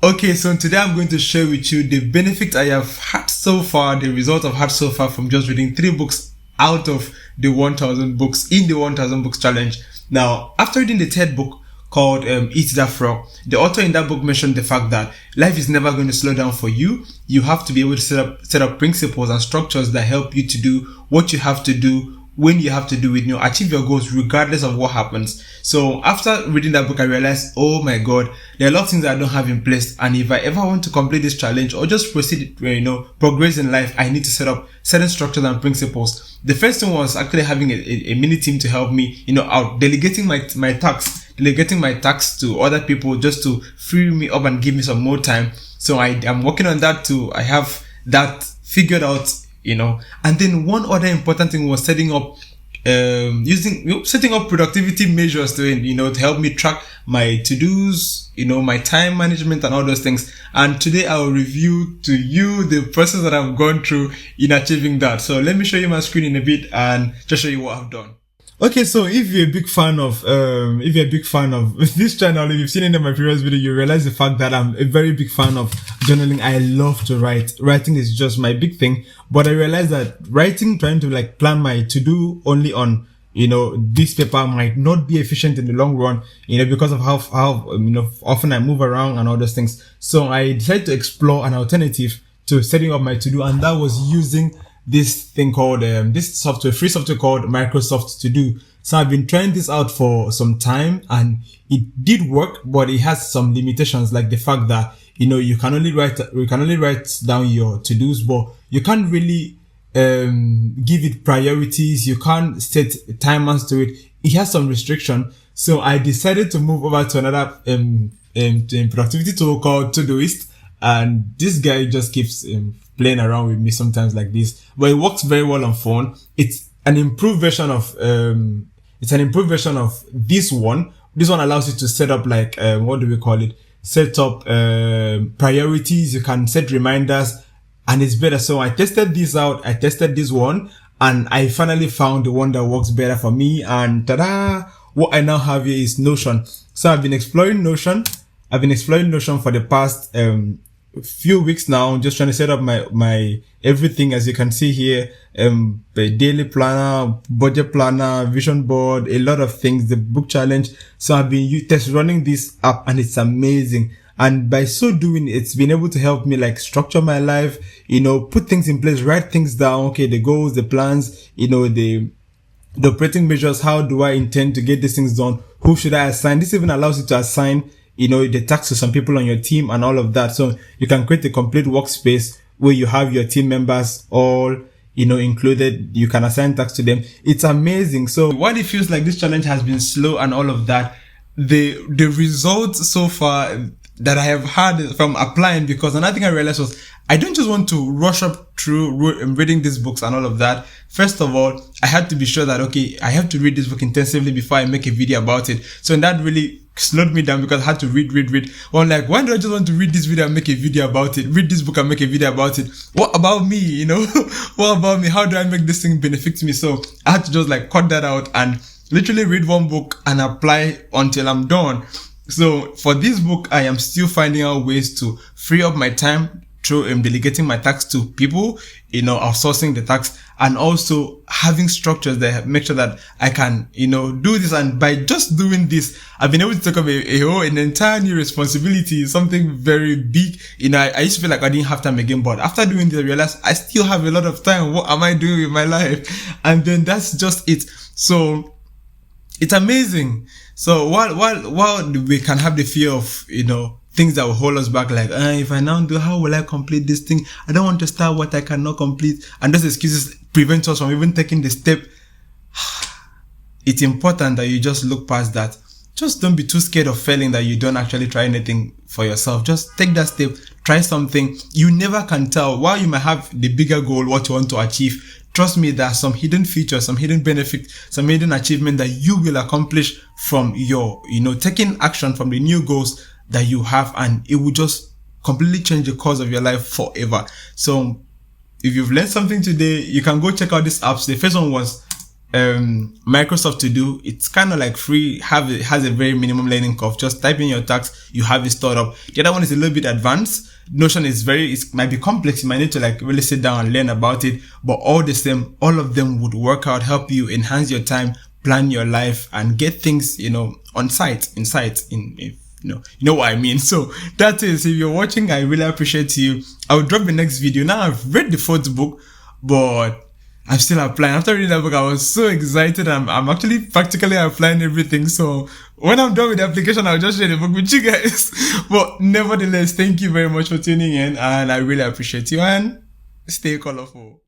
Okay, so today I'm going to share with you the benefits I have had so far, the result I've had so far from just reading 3 books out of the 1000 books in the 1000 books challenge. Now, after reading the third book called Eat That Frog, the author in that book mentioned the fact that life is never going to slow down for you. You have to be able to set up principles and structures that help you to do what you have to do when you have to do it, achieve your goals regardless of what happens. So after reading that book, I realized, oh my God, there are a lot of things I don't have in place. And if I ever want to complete this challenge or just proceed, progress in life, I need to set up certain structures and principles. The first thing was actually having a mini team to help me, out delegating my tasks to other people just to free me up and give me some more time. So I'm working on that too. I have that figured out. And then one other important thing was setting up productivity measures to help me track my to-dos, my time management and all those things. And today I will review to you the process that I've gone through in achieving that. So let me show you my screen in a bit and just show you what I've done. Okay, so if you're a big fan of this channel, if you've seen any of my previous videos, you realize the fact that I'm a very big fan of journaling. I love to write. Writing is just my big thing. But I realized that trying to plan my to-do only on, this paper might not be efficient in the long run, because of how often I move around and all those things. So I decided to explore an alternative to setting up my to-do, and that was using this thing called, free software called Microsoft To Do. So I've been trying this out for some time and it did work, but it has some limitations, like the fact that, you can only write down your to-dos, but you can't really, give it priorities. You can't set timers to it. It has some restriction. So I decided to move over to another, productivity tool called Todoist. And this guy just keeps, playing around with me sometimes like this, but it works very well on phone. It's an improved version of this one. This one allows you to set up set up priorities. You can set reminders and it's better. So I tested this out. I tested this one and I finally found the one that works better for me. And ta-da! What I now have here is Notion. So I've been exploring Notion for the past few weeks now, just trying to set up my everything. As you can see here, the daily planner, budget planner, vision board, a lot of things, the book challenge. So I've been running this app and it's amazing. And by so doing, it's been able to help me structure my life, put things in place, write things down. Okay, the goals, the plans, the operating measures. How do I intend to get these things done? Who should I assign? This even allows you to assign the tasks to some people on your team and all of that. So you can create a complete workspace where you have your team members all, included. You can assign tasks to them. It's amazing. So while it feels like this challenge has been slow and all of that, the results so far that I have had from applying, because another thing I realized was I don't just want to rush up through reading these books and all of that. First of all, I had to be sure that, okay, I have to read this book intensively before I make a video about it. So that really slowed me down because I had to read. Well, I'm like, why do I just want to read this video and make a video about it? Read this book and make a video about it. What about me? What about me? How do I make this thing benefit me? So I had to just cut that out and literally read one book and apply until I'm done. So for this book, I am still finding out ways to free up my time through delegating my tasks to people, outsourcing the tasks, and also having structures that make sure that I can, do this. And by just doing this, I've been able to take up an entire new responsibility, something very big. I used to feel like I didn't have time again, but after doing this, I realized I still have a lot of time. What am I doing with my life? And then that's just it. So it's amazing. So while we can have the fear of, things that will hold us back, if I now do, how will I complete this thing? I don't want to start what I cannot complete. And those excuses prevent us from even taking the step. It's important that you just look past that. Just don't be too scared of failing that you don't actually try anything for yourself. Just take that step, try something. You never can tell. While you might have the bigger goal, what you want to achieve, trust me, there are some hidden features, some hidden benefits, some hidden achievement that you will accomplish from your, taking action from the new goals that you have, and it will just completely change the course of your life forever. So if you've learned something today, you can go check out these apps. The first one was Microsoft To Do. It's kind of like free, has a very minimum learning curve. Just type in your task, you have it stored up. The other one is a little bit advanced. Notion is it might be complex. You might need to like really sit down and learn about it, but all the same, all of them would work out, help you enhance your time, plan your life, and get things, on site, you know what I mean. So that is, if you're watching, I really appreciate you. I'll drop the next video. Now I've read the fourth book, but I'm still applying. After reading that book, I was so excited. I'm actually practically applying everything. So when I'm done with the application, I'll just share the book with you guys. But nevertheless, thank you very much for tuning in, and I really appreciate you, and stay colorful.